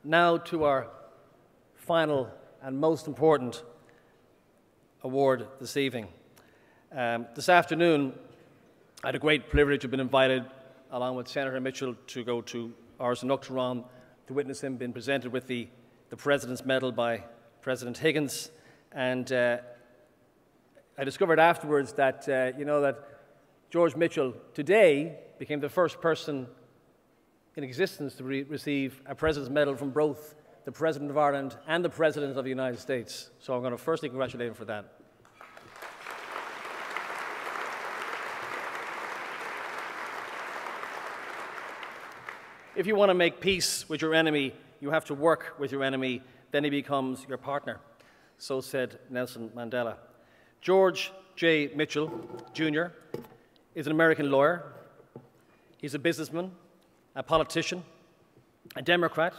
Now to our final and most important award this evening. This afternoon, I had a great privilege of being invited, along with Senator Mitchell, to go to Ars Nocturne to witness him being presented with the President's Medal by President Higgins. And I discovered afterwards that, that George Mitchell today became the first person in existence to receive a President's Medal from both the President of Ireland and the President of the United States. So I'm going to firstly congratulate him for that. If you want to make peace with your enemy, you have to work with your enemy, then he becomes your partner. So said Nelson Mandela. George J. Mitchell, Jr. is an American lawyer. He's a businessman, a politician, a Democrat.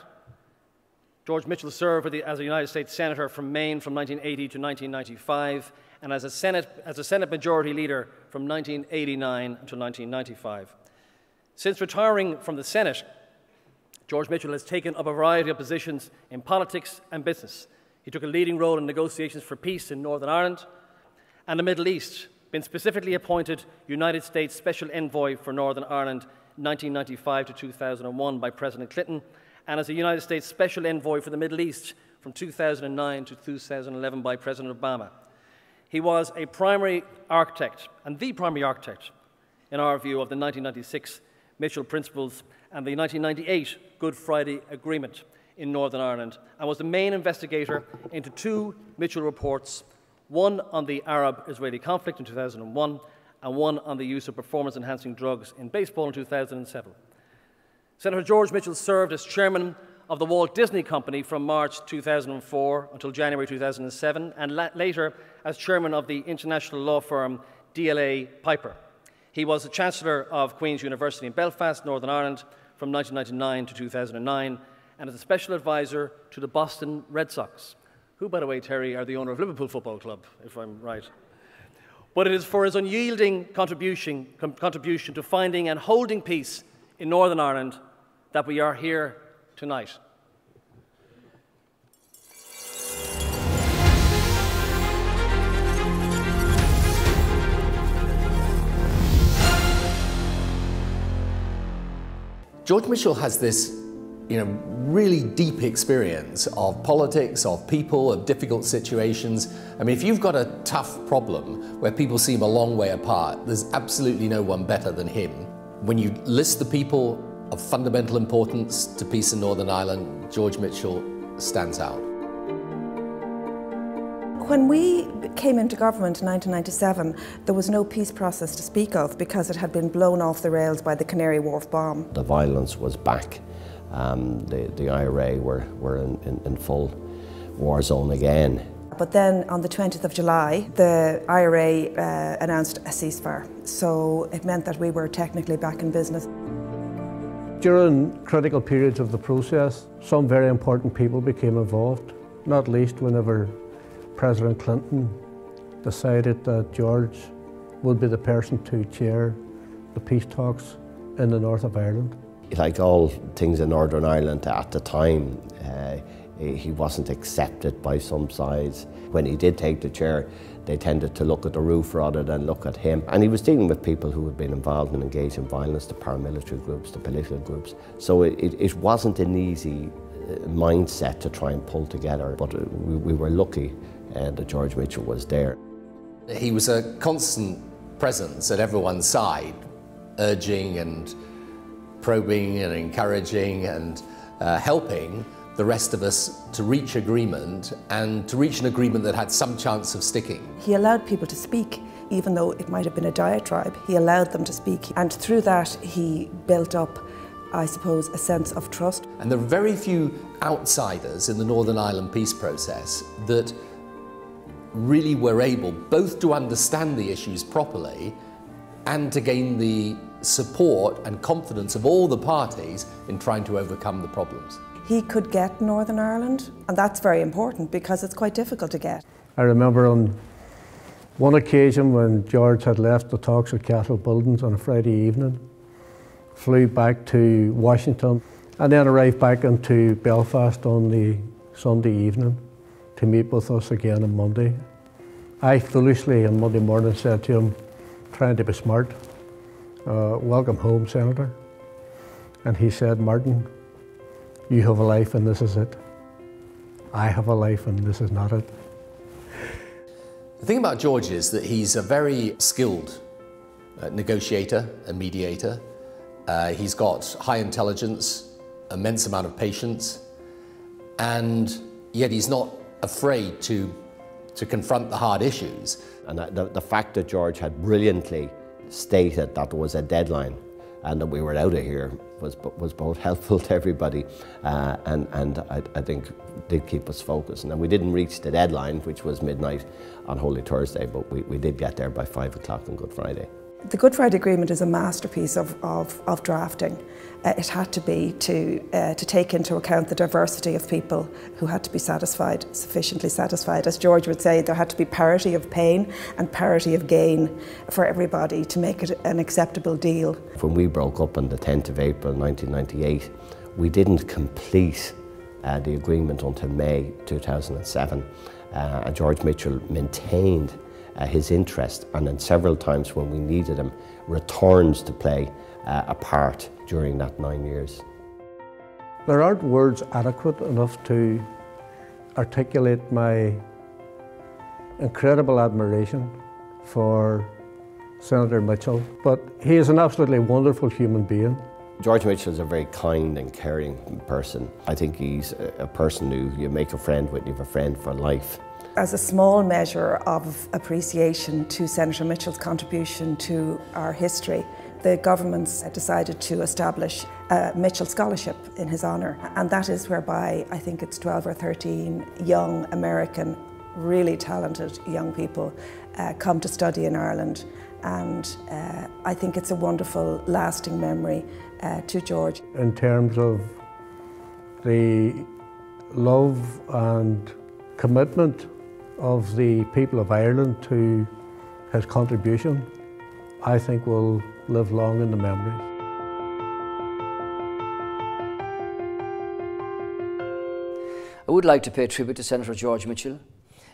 George Mitchell served as a United States Senator from Maine from 1980 to 1995, and as a Senate Majority Leader from 1989 until 1995. Since retiring from the Senate, George Mitchell has taken up a variety of positions in politics and business. He took a leading role in negotiations for peace in Northern Ireland and the Middle East, been specifically appointed United States Special Envoy for Northern Ireland 1995 to 2001 by President Clinton, and as a United States Special Envoy for the Middle East from 2009 to 2011 by President Obama. He was a primary architect, and the primary architect, in our view, of the 1996 Mitchell Principles and the 1998 Good Friday Agreement in Northern Ireland, and was the main investigator into two Mitchell reports, one on the Arab-Israeli conflict in 2001 and one on the use of performance-enhancing drugs in baseball in 2007. Senator George Mitchell served as chairman of the Walt Disney Company from March 2004 until January 2007, and later as chairman of the international law firm DLA Piper. He was the Chancellor of Queen's University in Belfast, Northern Ireland, from 1999 to 2009, and as a special advisor to the Boston Red Sox, who, by the way, Terry, are the owner of Liverpool Football Club, if I'm right. But it is for his unyielding contribution to finding and holding peace in Northern Ireland that we are here tonight. George Mitchell has this, really deep experience of politics, of people, of difficult situations. I mean, if you've got a tough problem where people seem a long way apart, there's absolutely no one better than him. When you list the people of fundamental importance to peace in Northern Ireland, George Mitchell stands out. When we came into government in 1997, there was no peace process to speak of because it had been blown off the rails by the Canary Wharf bomb. The violence was back. The IRA were in full war zone again. But then on the 20th of July, the IRA announced a ceasefire. So it meant that we were technically back in business. During critical periods of the process, some very important people became involved, not least whenever President Clinton decided that George would be the person to chair the peace talks in the north of Ireland. Like all things in Northern Ireland at the time, he wasn't accepted by some sides. When he did take the chair, they tended to look at the roof rather than look at him. And he was dealing with people who had been involved and engaged in violence, the paramilitary groups, the political groups. So it wasn't an easy mindset to try and pull together, but we were lucky that George Mitchell was there. He was a constant presence at everyone's side, urging and probing and encouraging and helping the rest of us to reach agreement, and to reach an agreement that had some chance of sticking. He allowed people to speak, even though it might have been a diatribe. He allowed them to speak, and through that he built up, I suppose, a sense of trust. And there are very few outsiders in the Northern Ireland peace process that really were able both to understand the issues properly and to gain the support and confidence of all the parties in trying to overcome the problems. He could get Northern Ireland, and that's very important because it's quite difficult to get. I remember on one occasion when George had left the talks at Capitol Buildings on a Friday evening, flew back to Washington, and then arrived back into Belfast on the Sunday evening to meet with us again on Monday. I foolishly on Monday morning said to him, trying to be smart, welcome home, Senator. And he said, Martin, you have a life and this is it. I have a life and this is not it. The thing about George is that he's a very skilled negotiator and mediator. He's got high intelligence, immense amount of patience, and yet he's not afraid to confront the hard issues. And the fact that George had brilliantly stated that there was a deadline and that we were out of here was both helpful to everybody and I think did keep us focused. And we didn't reach the deadline, which was midnight on Holy Thursday, but we did get there by 5 o'clock on Good Friday. The Good Friday Agreement is a masterpiece of drafting. It had to be to take into account the diversity of people who had to be satisfied, sufficiently satisfied. As George would say, there had to be parity of pain and parity of gain for everybody to make it an acceptable deal. When we broke up on the 10th of April 1998, we didn't complete the agreement until May 2007. And George Mitchell maintained his interest, and then several times when we needed him, returns to play a part during that 9 years. There aren't words adequate enough to articulate my incredible admiration for Senator Mitchell, but he is an absolutely wonderful human being. George Mitchell is a very kind and caring person. I think he's a person who you make a friend with, you have a friend for life. As a small measure of appreciation to Senator Mitchell's contribution to our history, the government's decided to establish a Mitchell Scholarship in his honour, and that is whereby I think it's 12 or 13 young American, really talented young people come to study in Ireland, and I think it's a wonderful lasting memory to George. In terms of the love and commitment of the people of Ireland to his contribution, I think will live long in the memory. I would like to pay tribute to Senator George Mitchell,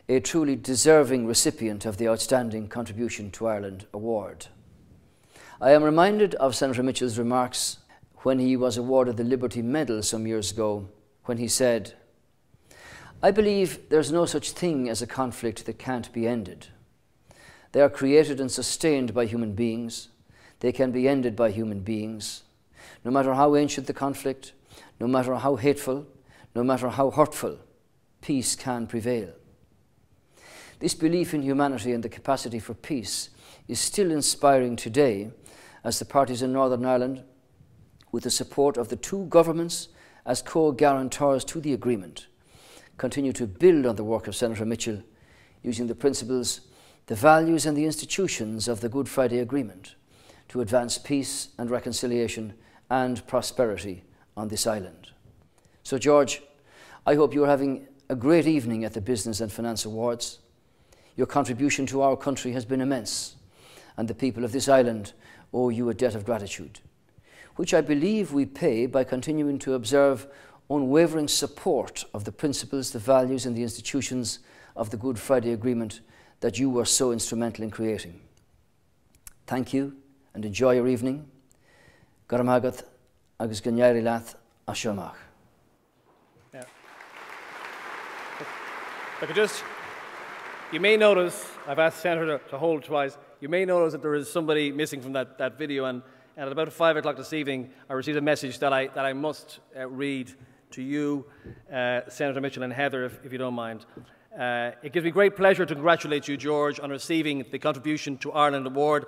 a truly deserving recipient of the Outstanding Contribution to Ireland Award. I am reminded of Senator Mitchell's remarks when he was awarded the Liberty Medal some years ago, when he said, "I believe there's no such thing as a conflict that can't be ended. They are created and sustained by human beings. They can be ended by human beings. No matter how ancient the conflict, no matter how hateful, no matter how hurtful, peace can prevail." This belief in humanity and the capacity for peace is still inspiring today as the parties in Northern Ireland, with the support of the two governments as co-guarantors to the agreement, continue to build on the work of Senator Mitchell using the principles, the values and the institutions of the Good Friday Agreement to advance peace and reconciliation and prosperity on this island. So George, I hope you're having a great evening at the Business and Finance Awards. Your contribution to our country has been immense, and the people of this island owe you a debt of gratitude, which I believe we pay by continuing to observe unwavering support of the principles, the values and the institutions of the Good Friday Agreement that you were so instrumental in creating. Thank you and enjoy your evening. Garamagat agus ganyari lath ashamach. You may notice, I've asked Senator to hold twice, you may notice that there is somebody missing from that video, and at about 5 o'clock this evening I received a message that I must read to you, Senator Mitchell and Heather, if you don't mind. It gives me great pleasure to congratulate you, George, on receiving the Contribution to Ireland Award,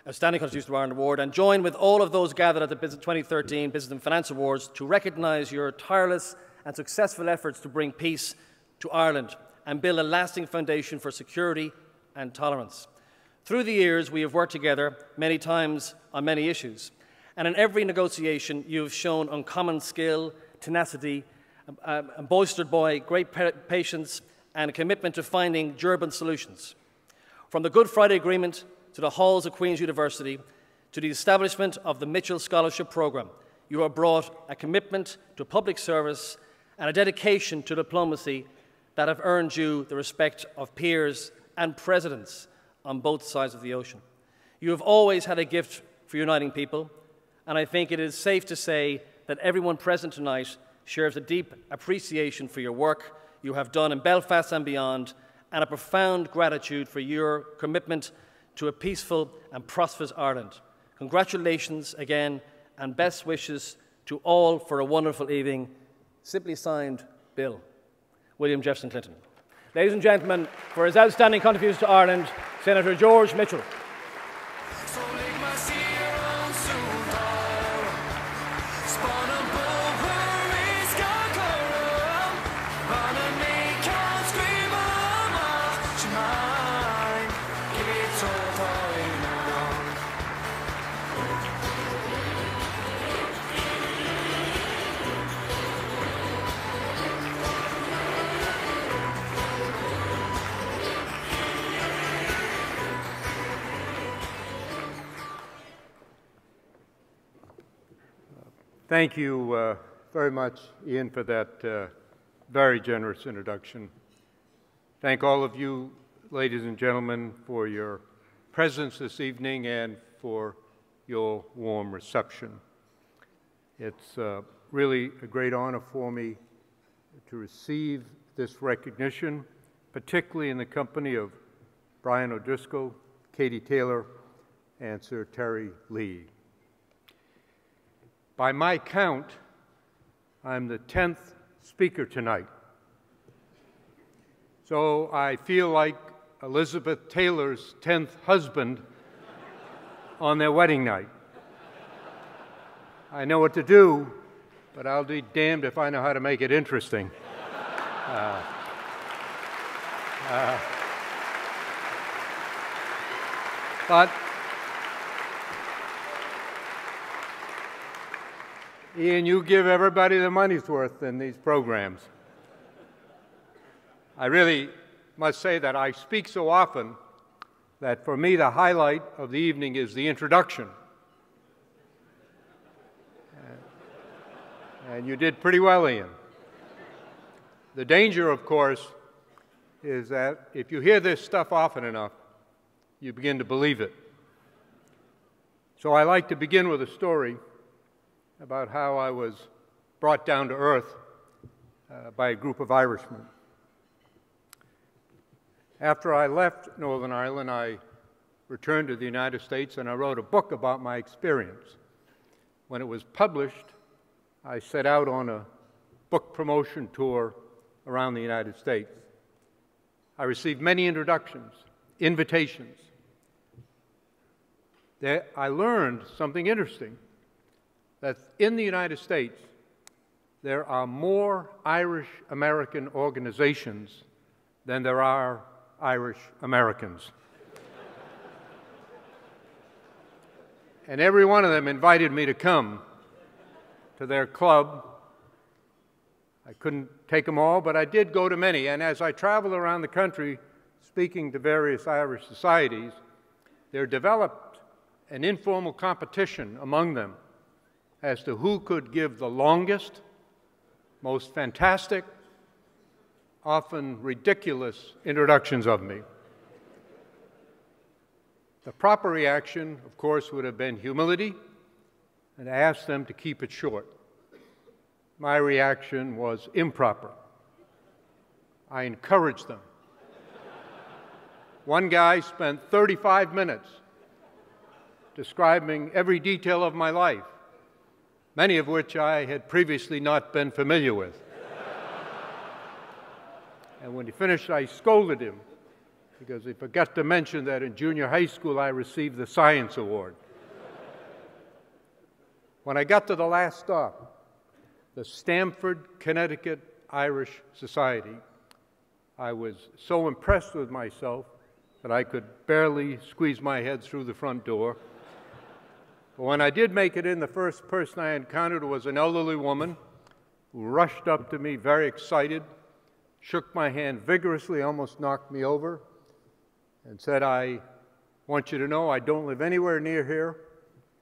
Outstanding Contribution to Ireland Award, and join with all of those gathered at the 2013 Business and Finance Awards to recognise your tireless and successful efforts to bring peace to Ireland and build a lasting foundation for security and tolerance. Through the years, we have worked together many times on many issues, and in every negotiation you have shown uncommon skill, tenacity, and bolstered by great patience and a commitment to finding durable solutions. From the Good Friday Agreement to the halls of Queen's University to the establishment of the Mitchell Scholarship Programme, you have brought a commitment to public service and a dedication to diplomacy that have earned you the respect of peers and presidents on both sides of the ocean. You have always had a gift for uniting people, and I think it is safe to say that everyone present tonight shares a deep appreciation for your work you have done in Belfast and beyond, and a profound gratitude for your commitment to a peaceful and prosperous Ireland. Congratulations again, and best wishes to all for a wonderful evening. Simply signed, Bill. William Jefferson Clinton. Ladies and gentlemen, for his outstanding contributions to Ireland, Senator George Mitchell. Thank you very much, Ian, for that very generous introduction. Thank all of you, ladies and gentlemen, for your presence this evening and for your warm reception. It's really a great honor for me to receive this recognition, particularly in the company of Brian O'Driscoll, Katie Taylor, and Sir Terry Lee. By my count, I'm the 10th speaker tonight. So I feel like Elizabeth Taylor's 10th husband on their wedding night. I know what to do, but I'll be damned if I know how to make it interesting. But Ian, you give everybody the money's worth in these programs. I really must say that I speak so often that for me the highlight of the evening is the introduction. And you did pretty well, Ian. The danger, of course, is that if you hear this stuff often enough, you begin to believe it. So I like to begin with a story about how I was brought down to earth by a group of Irishmen. After I left Northern Ireland, I returned to the United States and I wrote a book about my experience. When it was published, I set out on a book promotion tour around the United States. I received many introductions, invitations. I learned something interesting, that in the United States, there are more Irish American organizations than there are Irish Americans. And every one of them invited me to come to their club. I couldn't take them all, but I did go to many. And as I traveled around the country speaking to various Irish societies, there developed an informal competition among them as to who could give the longest, most fantastic, often ridiculous introductions of me. The proper reaction, of course, would have been humility and ask them to keep it short. My reaction was improper. I encouraged them. One guy spent 35 minutes describing every detail of my life, many of which I had previously not been familiar with. And when he finished, I scolded him because he forgot to mention that in junior high school I received the Science Award. When I got to the last stop, the Stamford, Connecticut Irish Society, I was so impressed with myself that I could barely squeeze my head through the front door. But when I did make it in, the first person I encountered was an elderly woman who rushed up to me very excited, shook my hand vigorously, almost knocked me over, and said, "I want you to know I don't live anywhere near here.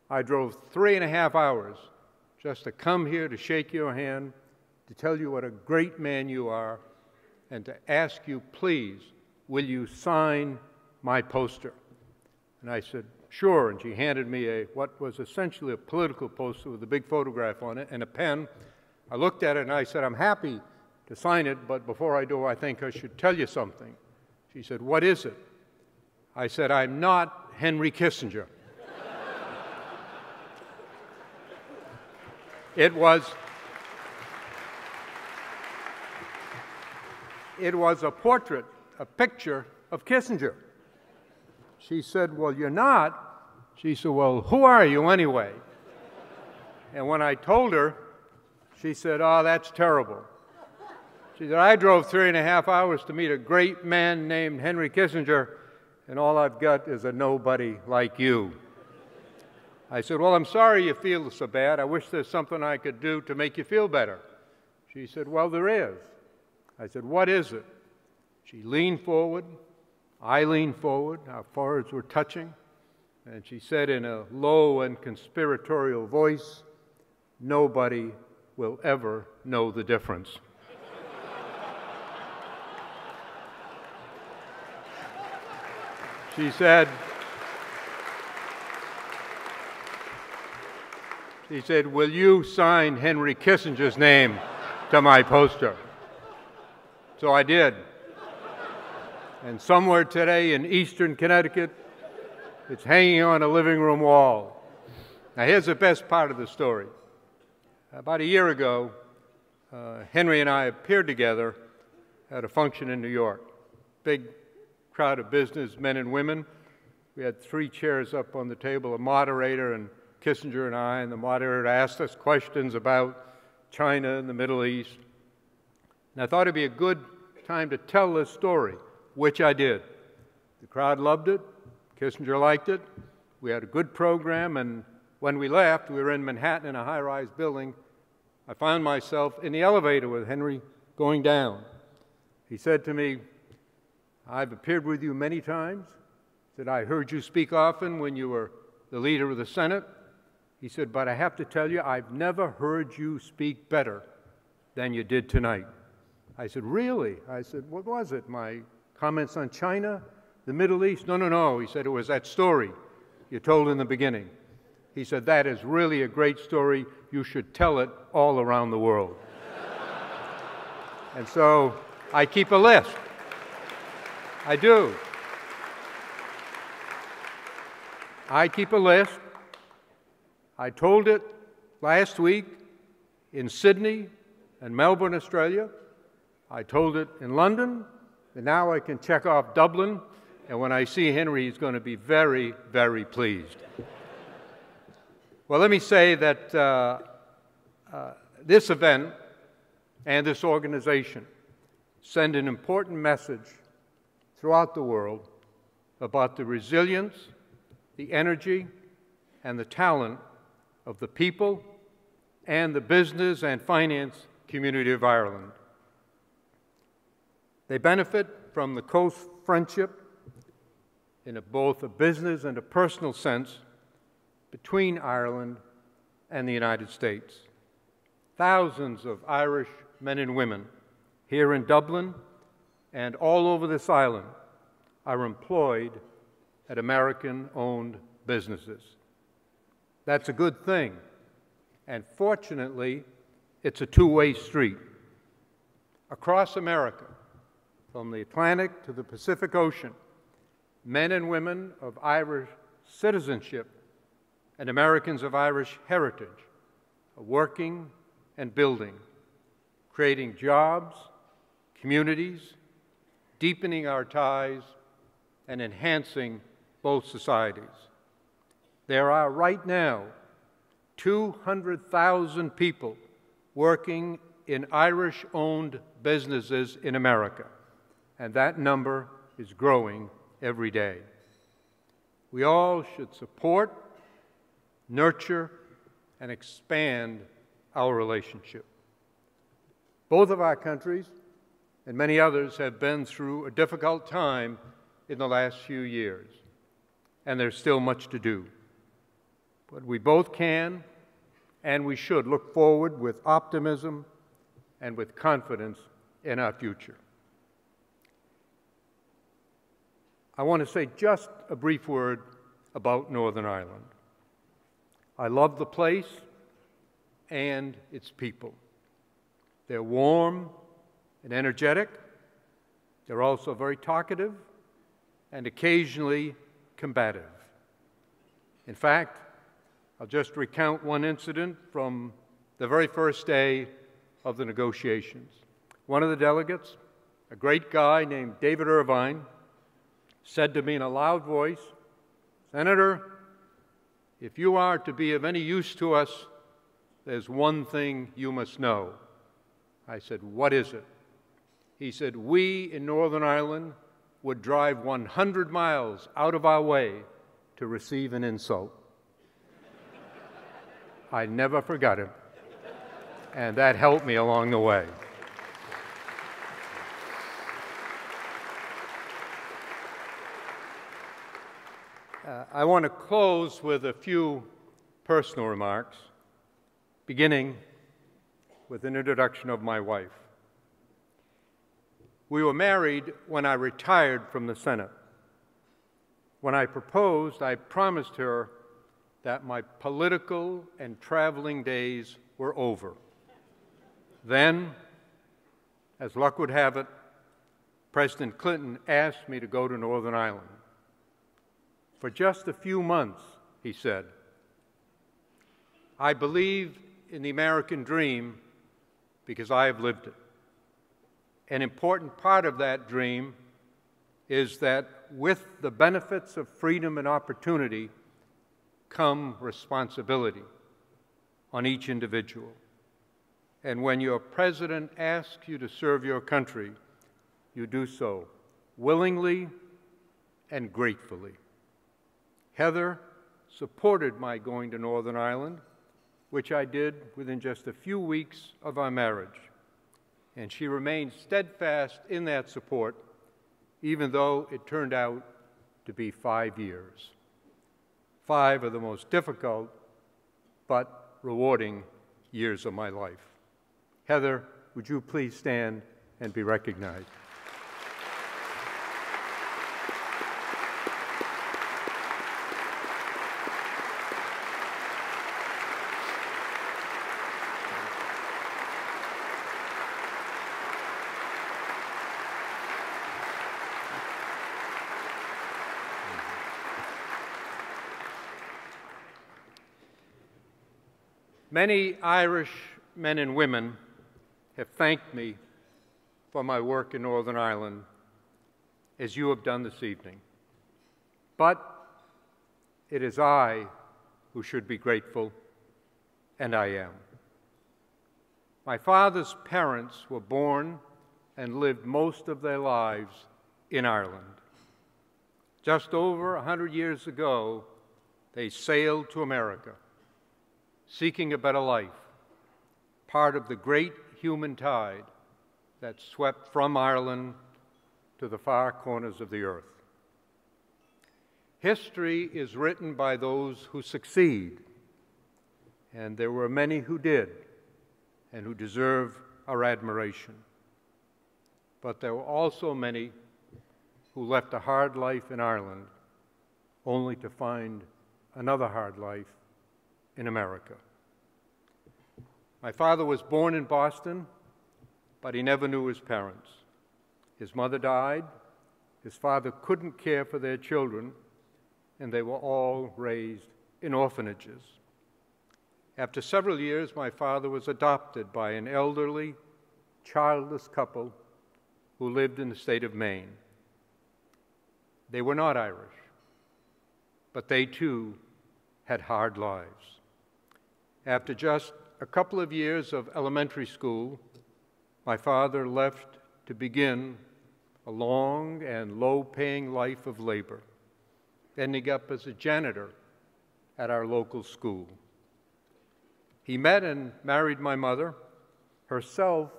I drove 3.5 hours just to come here to shake your hand, to tell you what a great man you are, and to ask you, please, will you sign my poster? And I said, sure, and she handed me what was essentially a political poster with a big photograph on it and a pen. I looked at it and I said, I'm happy to sign it, but before I do, I think I should tell you something. She said, what is it? I said, I'm not Henry Kissinger. It was a portrait, a picture of Kissinger. She said, well, you're not. She said, well, who are you anyway? And when I told her, she said, oh, that's terrible. She said, I drove 3.5 hours to meet a great man named Henry Kissinger, and all I've got is a nobody like you. I said, well, I'm sorry you feel so bad. I wish there's something I could do to make you feel better. She said, well, there is. I said, what is it? She leaned forward. I leaned forward. Our foreheads were touching. And she said in a low and conspiratorial voice, nobody will ever know the difference. She said, will you sign Henry Kissinger's name to my poster? So I did. And somewhere today in eastern Connecticut, it's hanging on a living room wall. Now here's the best part of the story. About a year ago, Henry and I appeared together at a function in New York. Big crowd of business men and women. We had 3 chairs up on the table, a moderator and Kissinger and I, and the moderator asked us questions about China and the Middle East. And I thought it'd be a good time to tell this story, which I did. The crowd loved it. Kissinger liked it. We had a good program, and when we left, we were in Manhattan in a high-rise building. I found myself in the elevator with Henry going down. He said to me, I've appeared with you many times. He said, I heard you speak often when you were the leader of the Senate. He said, but I have to tell you, I've never heard you speak better than you did tonight. I said, really? I said, what was it? My comments on China, the Middle East? No. He said, it was that story you told in the beginning. He said, that is really a great story. You should tell it all around the world. And so I keep a list. I do. I keep a list. I told it last week in Sydney and Melbourne, Australia. I told it in London, and now I can check off Dublin, and when I see Henry, he's going to be very, very pleased. Well, let me say that this event and this organization send an important message throughout the world about the resilience, the energy, and the talent of the people and the business and finance community of Ireland. They benefit from the close friendship in both a business and a personal sense between Ireland and the United States. Thousands of Irish men and women here in Dublin and all over this island are employed at American-owned businesses. That's a good thing, and fortunately, it's a two-way street. Across America, from the Atlantic to the Pacific Ocean, men and women of Irish citizenship and Americans of Irish heritage are working and building, creating jobs, communities, deepening our ties, and enhancing both societies. There are right now 200,000 people working in Irish-owned businesses in America, and that number is growing every day. We all should support, nurture, and expand our relationship. Both of our countries and many others have been through a difficult time in the last few years, and there's still much to do. But we both can and we should look forward with optimism and with confidence in our future. I want to say just a brief word about Northern Ireland. I love the place and its people. They're warm and energetic. They're also very talkative and occasionally combative. In fact, I'll just recount one incident from the very first day of the negotiations. One of the delegates, a great guy named David Irvine, said to me in a loud voice, "Senator, if you are to be of any use to us, there's one thing you must know." I said, "What is it?" He said, "We in Northern Ireland would drive 100 miles out of our way to receive an insult." I never forgot him, and that helped me along the way. I want to close with a few personal remarks, beginning with an introduction of my wife. We were married when I retired from the Senate. When I proposed, I promised her that my political and traveling days were over. Then, as luck would have it, President Clinton asked me to go to Northern Ireland. For just a few months, he said, "I believe in the American dream because I have lived it. An important part of that dream is that with the benefits of freedom and opportunity come responsibility on each individual. And when your president asks you to serve your country, you do so willingly and gratefully." Heather supported my going to Northern Ireland, which I did within just a few weeks of our marriage. And she remained steadfast in that support, even though it turned out to be 5 years. 5 of the most difficult but rewarding years of my life. Heather, would you please stand and be recognized? Many Irish men and women have thanked me for my work in Northern Ireland, as you have done this evening. But it is I who should be grateful, and I am. My father's parents were born and lived most of their lives in Ireland. Just over 100 years ago, they sailed to America, seeking a better life, part of the great human tide that swept from Ireland to the far corners of the earth. History is written by those who succeed, and there were many who did and who deserve our admiration. But there were also many who left a hard life in Ireland only to find another hard life in America. My father was born in Boston, but he never knew his parents. His mother died, his father couldn't care for their children, and they were all raised in orphanages. After several years, my father was adopted by an elderly, childless couple who lived in the state of Maine. They were not Irish, but they too had hard lives. After just a couple of years of elementary school, my father left to begin a long and low-paying life of labor, ending up as a janitor at our local school. He met and married my mother, herself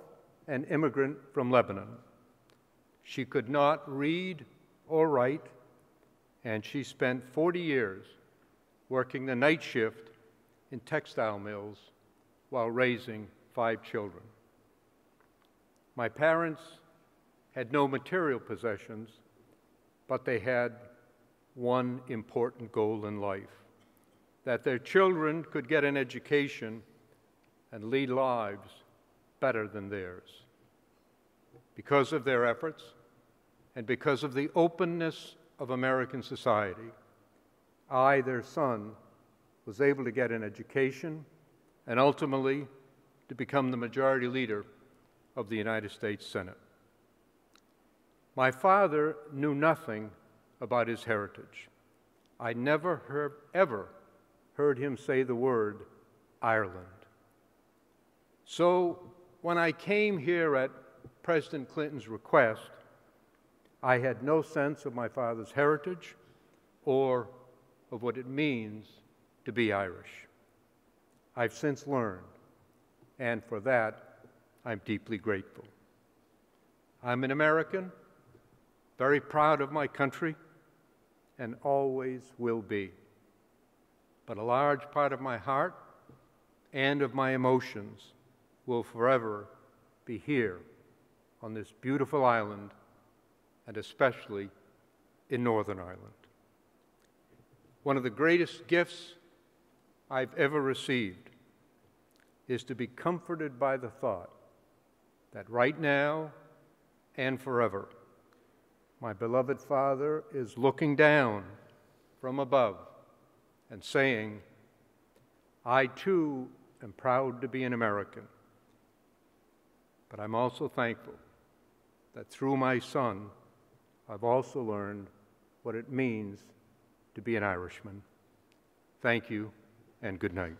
an immigrant from Lebanon. She could not read or write, and she spent 40 years working the night shift in textile mills while raising 5 children. My parents had no material possessions, but they had one important goal in life: that their children could get an education and lead lives better than theirs. Because of their efforts and because of the openness of American society, I, their son, was able to get an education and ultimately to become the majority leader of the United States Senate. My father knew nothing about his heritage. I never ever heard him say the word Ireland. So when I came here at President Clinton's request, I had no sense of my father's heritage or of what it means to be Irish. I've since learned, and for that, I'm deeply grateful. I'm an American, very proud of my country, and always will be. But a large part of my heart and of my emotions will forever be here on this beautiful island, and especially in Northern Ireland. One of the greatest gifts I've ever received is to be comforted by the thought that right now and forever, my beloved Father is looking down from above and saying, I too am proud to be an American, but I'm also thankful that through my son, I've also learned what it means to be an Irishman. Thank you, and good night.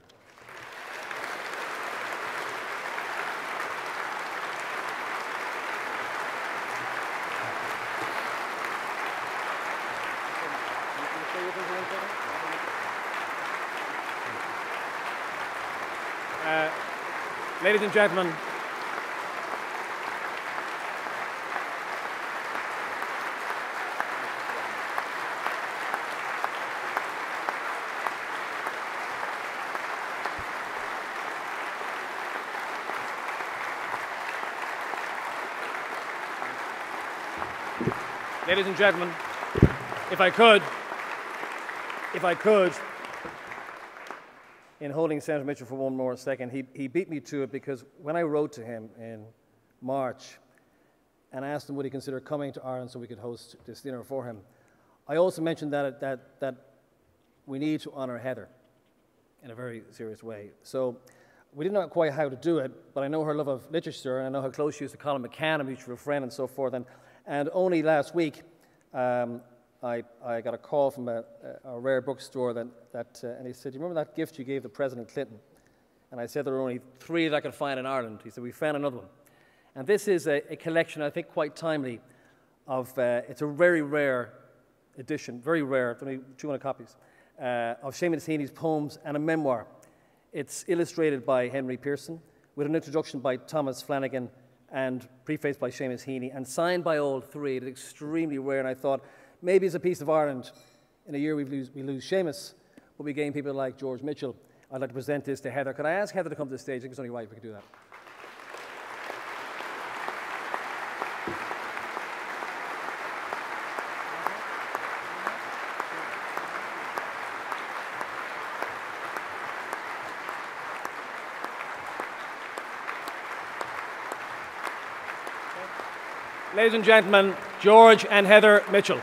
Ladies and gentlemen, if I could, in holding Senator Mitchell for one more second, he beat me to it, because when I wrote to him in March and asked him would he consider coming to Ireland so we could host this dinner for him, I also mentioned that we need to honour Heather in a very serious way. So we didn't know quite how to do it, but I know her love of literature, and I know how close she is to Colin McCann, a mutual friend, and so forth. And only last week, I got a call from a rare bookstore and he said, "Do you remember that gift you gave to President Clinton?" And I said there were only 3 that I could find in Ireland. He said, "We found another one." And this is a collection, I think quite timely, of, it's a very rare edition, very rare, only 200 copies, of Seamus Heaney's poems and a memoir. It's illustrated by Henry Pearson, with an introduction by Thomas Flanagan, and prefaced by Seamus Heaney, and signed by all 3. It's extremely rare, and I thought, maybe as a piece of Ireland, in a year we lose Seamus, but we gain people like George Mitchell. I'd like to present this to Heather. Could I ask Heather to come to the stage? I think it's only right if we could do that. Ladies and gentlemen, George and Heather Mitchell.